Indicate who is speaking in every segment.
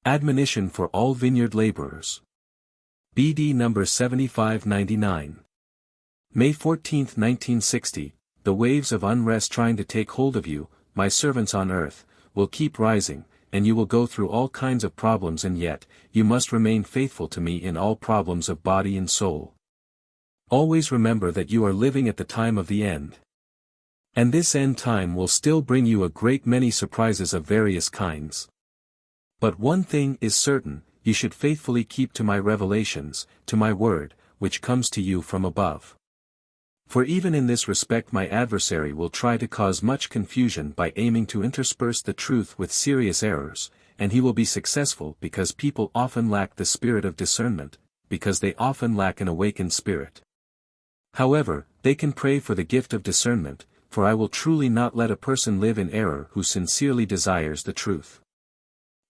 Speaker 1: Admonition for all vineyard laborers. BD number 7599. May 14, 1960, the waves of unrest trying to take hold of you, my servants on earth, will keep rising, and you will go through all kinds of problems, and yet, you must remain faithful to me in all problems of body and soul. Always remember that you are living at the time of the end. And this end time will still bring you a great many surprises of various kinds. But one thing is certain, you should faithfully keep to my revelations, to my word, which comes to you from above. For even in this respect my adversary will try to cause much confusion by aiming to intersperse the truth with serious errors, and he will be successful because people often lack the spirit of discernment, because they often lack an awakened spirit. However, they can pray for the gift of discernment, for I will truly not let a person live in error who sincerely desires the truth.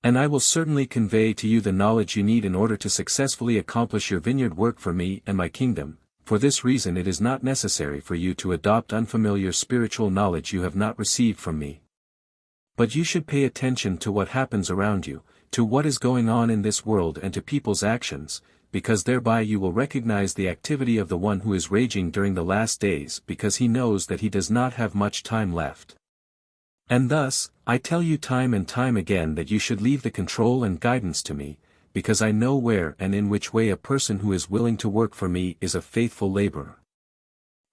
Speaker 1: And I will certainly convey to you the knowledge you need in order to successfully accomplish your vineyard work for me and my kingdom. For this reason it is not necessary for you to adopt unfamiliar spiritual knowledge you have not received from me. But you should pay attention to what happens around you, to what is going on in this world and to people's actions, because thereby you will recognize the activity of the one who is raging during the last days, because he knows that he does not have much time left. And thus, I tell you time and time again that you should leave the control and guidance to me, because I know where and in which way a person who is willing to work for me is a faithful laborer.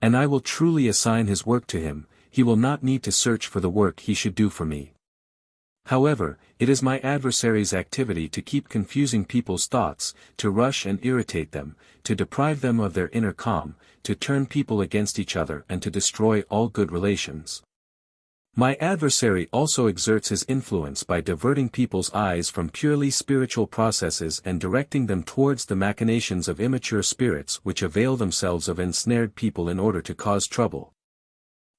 Speaker 1: And I will truly assign his work to him, he will not need to search for the work he should do for me. However, it is my adversary's activity to keep confusing people's thoughts, to rush and irritate them, to deprive them of their inner calm, to turn people against each other and to destroy all good relations. My adversary also exerts his influence by diverting people's eyes from purely spiritual processes and directing them towards the machinations of immature spirits which avail themselves of ensnared people in order to cause trouble.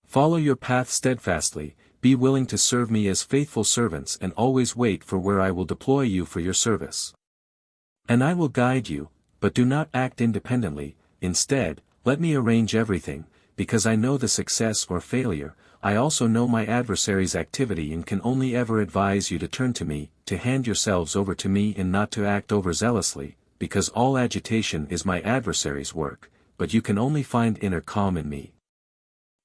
Speaker 1: Follow your path steadfastly, be willing to serve me as faithful servants and always wait for where I will deploy you for your service. And I will guide you, but do not act independently, instead, let me arrange everything, because I know the success or failure. I also know my adversary's activity and can only ever advise you to turn to me, to hand yourselves over to me and not to act overzealously, because all agitation is my adversary's work, but you can only find inner calm in me.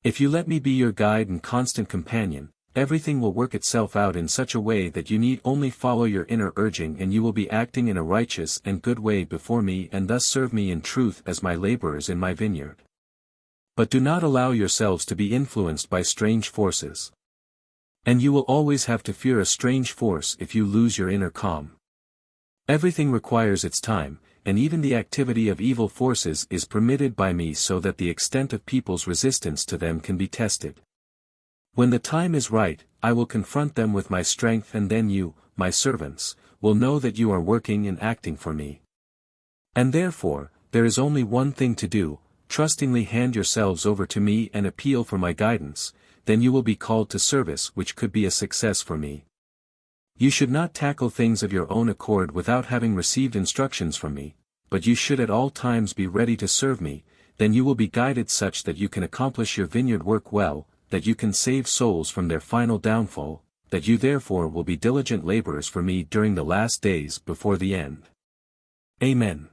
Speaker 1: If you let me be your guide and constant companion, everything will work itself out in such a way that you need only follow your inner urging and you will be acting in a righteous and good way before me and thus serve me in truth as my laborers in my vineyard. But do not allow yourselves to be influenced by strange forces. And you will always have to fear a strange force if you lose your inner calm. Everything requires its time, and even the activity of evil forces is permitted by me so that the extent of people's resistance to them can be tested. When the time is right, I will confront them with my strength, and then you, my servants, will know that you are working and acting for me. And therefore, there is only one thing to do. Trustingly hand yourselves over to me and appeal for my guidance, then you will be called to service which could be a success for me. You should not tackle things of your own accord without having received instructions from me, but you should at all times be ready to serve me, then you will be guided such that you can accomplish your vineyard work well, that you can save souls from their final downfall, that you therefore will be diligent laborers for me during the last days before the end. Amen.